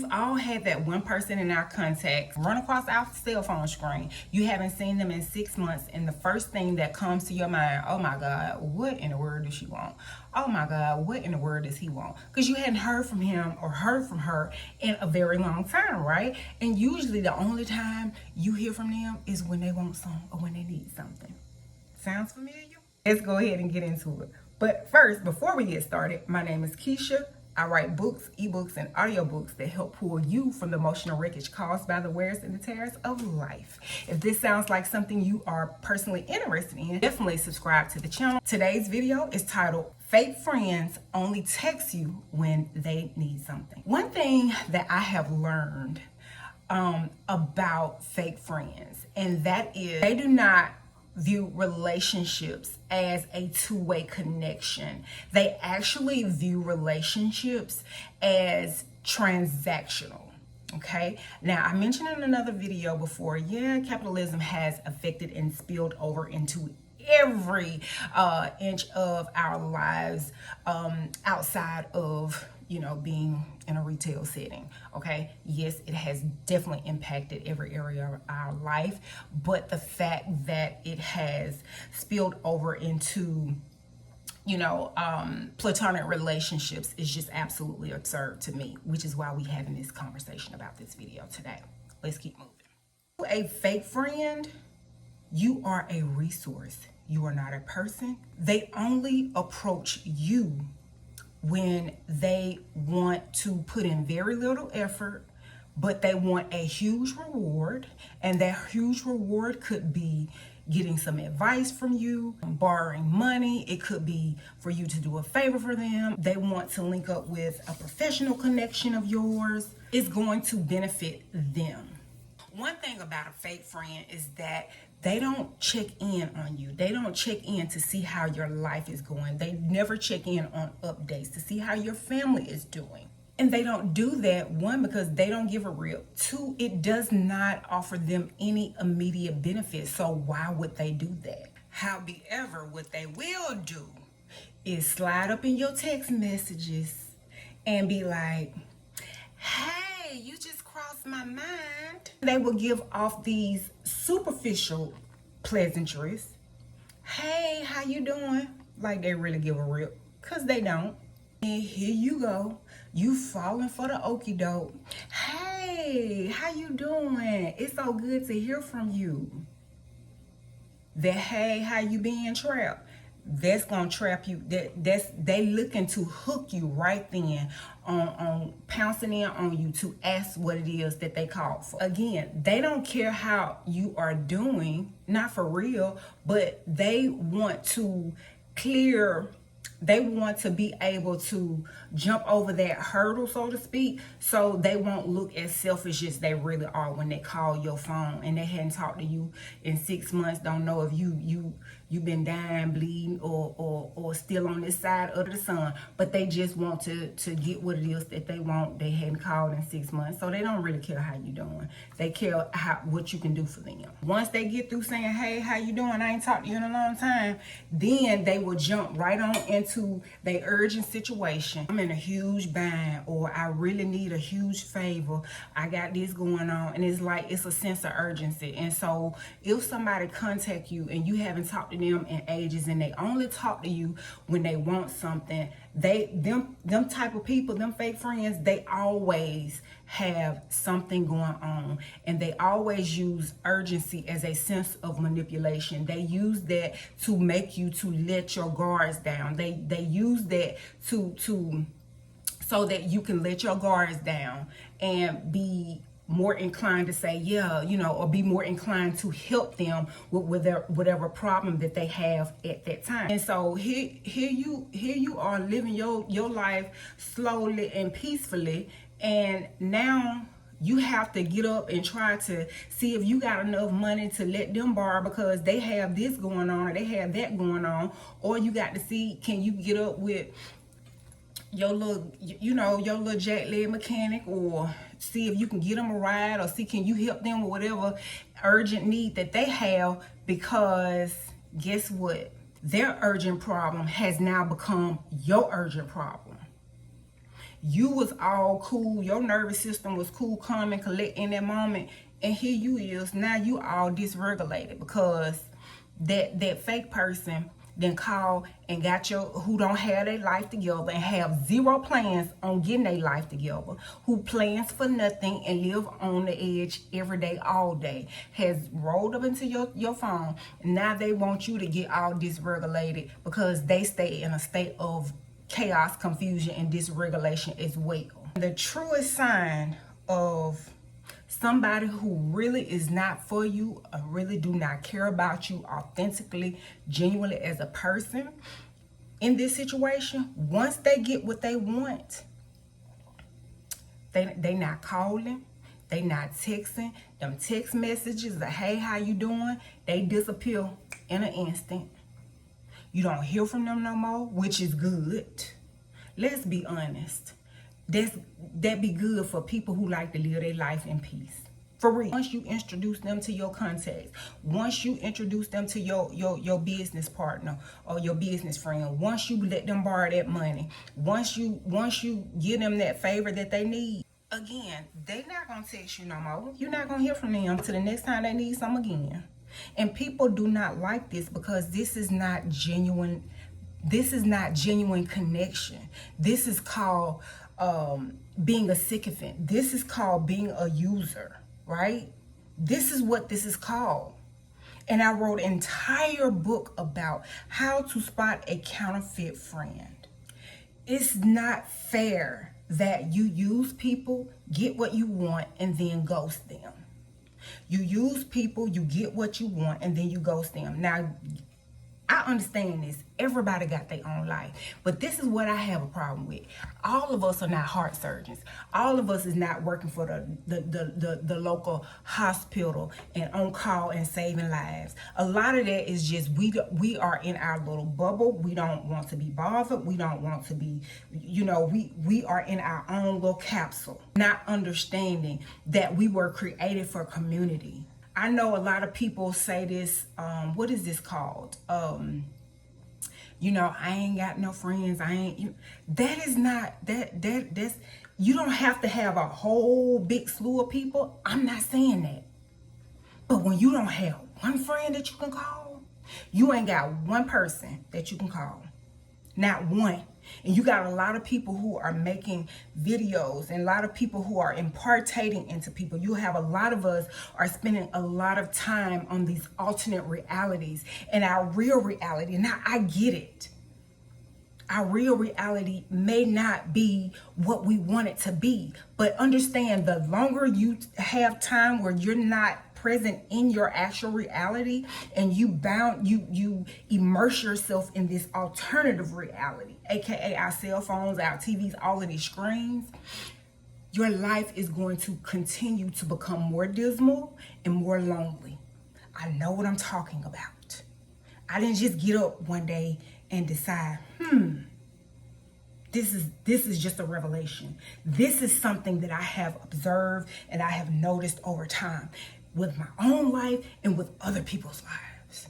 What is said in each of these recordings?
We've all had that one person in our contacts run across our cell phone screen. You haven't seen them in 6 months, and the first thing that comes to your mind, oh my God, what in the world does she want? Oh my God, what in the world does he want? Because you hadn't heard from him or heard from her in a very long time, right? And usually the only time you hear from them is when they want something or when they need something. Sounds familiar? Let's go ahead and get into it. But first, before we get started, my name is Keisha. I write books, ebooks, and audiobooks that help pull you from the emotional wreckage caused by the wears and the tears of life. If this sounds like something you are personally interested in, definitely subscribe to the channel. Today's video is titled, Fake Friends Only Text You When They Need Something. One thing that I have learned about fake friends, and that is they do not view relationships as a two-way connection. They actually view relationships as transactional. Okay, now I mentioned in another video before, capitalism has affected and spilled over into every inch of our lives outside of being in a retail setting. Okay, yes, it has definitely impacted every area of our life, but the fact that it has spilled over into platonic relationships is just absolutely absurd to me, which is why we're having this conversation about this video today. Let's keep moving. A fake friend, you are a resource. You are not a person. They only approach you when they want to put in very little effort, but they want a huge reward. And that huge reward could be getting some advice from you, borrowing money. It could be for you to do a favor for them. They want to link up with a professional connection of yours. It's going to benefit them. One thing about a fake friend is that they don't check in on you. They don't check in to see how your life is going. They never check in on updates to see how your family is doing. And they don't do that, one, because they don't give a rip. Two, it does not offer them any immediate benefit. So why would they do that? However, what they will do is slide up in your text messages and be like, hey, you just crossed my mind. They will give off these superficial pleasantries. Hey, how you doing? Like they really give a rip, because they don't. And here you go. You falling for the okie doke. Hey, how you doing? It's so good to hear from you. That hey, how you being trapped? That's gonna trap you. They looking to hook you right then on pouncing in on you to ask what it is that they called for. Again, they don't care how you are doing, not for real, but they want to they want to be able to jump over that hurdle, so to speak, so they won't look as selfish as they really are when they call your phone and they hadn't talked to you in 6 months, don't know if you've been dying, bleeding, or still on this side of the sun, but they just want to get what it is that they want. They hadn't called in 6 months, so they don't really care how you doing. They care what you can do for them. Once they get through saying, hey, how you doing? I ain't talked to you in a long time, then they will jump right on into their urgent situation. I'm in a huge bind, or I really need a huge favor. I got this going on, and it's like it's a sense of urgency. And so if somebody contact you and you haven't talked to them in ages, and they only talk to you when they want something, them type of people, them fake friends, they always have something going on, and they always use urgency as a sense of manipulation. They use that to make you to let your guards down. They use that to so that you can let your guards down and be more inclined to say, or be more inclined to help them with whatever problem that they have at that time. And so here you are living your life slowly and peacefully, and now you have to get up and try to see if you got enough money to let them borrow because they have this going on or they have that going on, or you got to see, can you get up with your little jack leg mechanic, or see if you can get them a ride, or see can you help them with whatever urgent need that they have, because guess what? Their urgent problem has now become your urgent problem. You was all cool. Your nervous system was cool, calm, and collect in that moment. And here you is. Now you all dysregulated because that fake person then call and got your who don't have their life together and have zero plans on getting their life together, who plans for nothing and live on the edge every day, all day, has rolled up into your phone. Now they want you to get all dysregulated because they stay in a state of chaos, confusion, and dysregulation as well. The truest sign of somebody who really is not for you or really do not care about you authentically, genuinely as a person in this situation, once they get what they want, they not calling, they not texting. Them text messages of, hey, how you doing? They disappear in an instant. You don't hear from them no more, which is good. Let's be honest. That be good for people who like to live their life in peace. For real. Once you introduce them to your contacts, once you introduce them to your business partner or your business friend, once you let them borrow that money, once you give them that favor that they need, again, they not gonna text you no more. You're not gonna hear from them till the next time they need some again. And people do not like this because this is not genuine. This is not genuine connection. This is called being a sycophant. This is called being a user, right? This is what this is called. And I wrote an entire book about how to spot a counterfeit friend. It's not fair that you use people, get what you want, and then ghost them. You use people, you get what you want, and then you ghost them. Now, I understand this. Everybody got their own life. But this is what I have a problem with. All of us are not heart surgeons. All of us is not working for the local hospital and on call and saving lives. A lot of that is just we are in our little bubble. We don't want to be bothered. We don't want to be, we are in our own little capsule. Not understanding that we were created for community. I know a lot of people say this, what is this called? I ain't got no friends. That is not, that's, you don't have to have a whole big slew of people. I'm not saying that. But when you don't have one friend that you can call, you ain't got one person that you can call. Not one. And you got a lot of people who are making videos and a lot of people who are impartating into people. You have a lot of us are spending a lot of time on these alternate realities and our real reality. Now, I get it. Our real reality may not be what we want it to be, but understand the longer you have time where you're not present in your actual reality and you immerse yourself in this alternative reality, aka our cell phones, our TVs, all of these screens, your life is going to continue to become more dismal and more lonely. I know what I'm talking about. I didn't just get up one day and decide, this is just a revelation. This is something that I have observed and I have noticed over time with my own life and with other people's lives.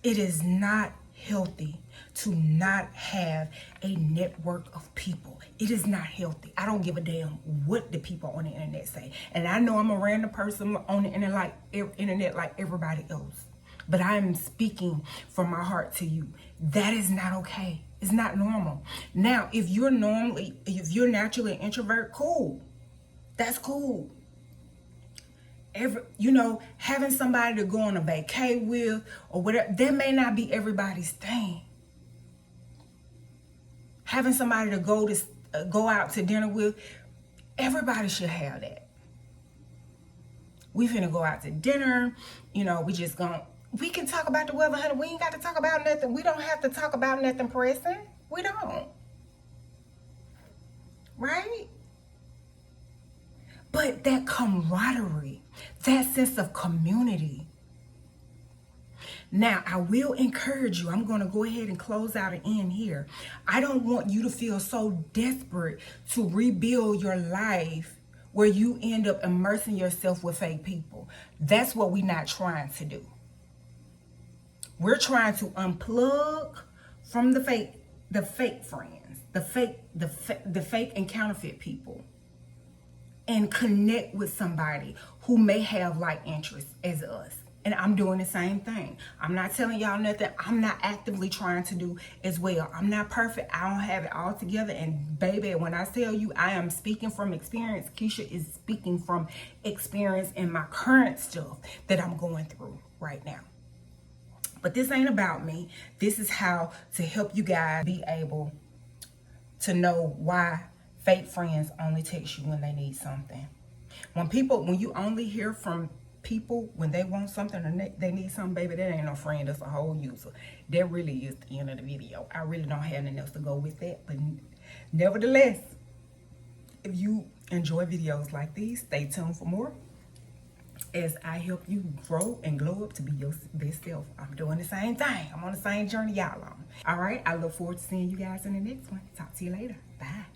It is not healthy to not have a network of people. It is not healthy. I don't give a damn what the people on the internet say. And I know I'm a random person on the internet like everybody else. But I am speaking from my heart to you. That is not okay. It's not normal. Now, if you're naturally an introvert, cool. That's cool. Having somebody to go on a vacay with or whatever, that may not be everybody's thing. Having somebody to go out to dinner with, everybody should have that. We finna go out to dinner, we can talk about the weather, honey. We ain't got to talk about nothing. We don't have to talk about nothing pressing. We don't. Right? But that camaraderie, that sense of community. Now, I will encourage you. I'm going to go ahead and close out and end here. I don't want you to feel so desperate to rebuild your life where you end up immersing yourself with fake people. That's what we're not trying to do. We're trying to unplug from the fake friends. the fake and counterfeit people, and connect with somebody who may have like interests as us. And I'm doing the same thing. I'm not telling y'all nothing I'm not actively trying to do as well. I'm not perfect. I don't have it all together. And baby, when I tell you I am speaking from experience, Keisha is speaking from experience in my current stuff that I'm going through right now. But this ain't about me. This is how to help you guys be able to know why fake friends only text you when they need something. When you only hear from people when they want something or they need something, baby, that ain't no friend, that's a whole user. That really is the end of the video. I really don't have nothing else to go with that. But nevertheless, if you enjoy videos like these, stay tuned for more as I help you grow and glow up to be your best self. I'm doing the same thing. I'm on the same journey y'all on. All right, I look forward to seeing you guys in the next one. Talk to you later. Bye.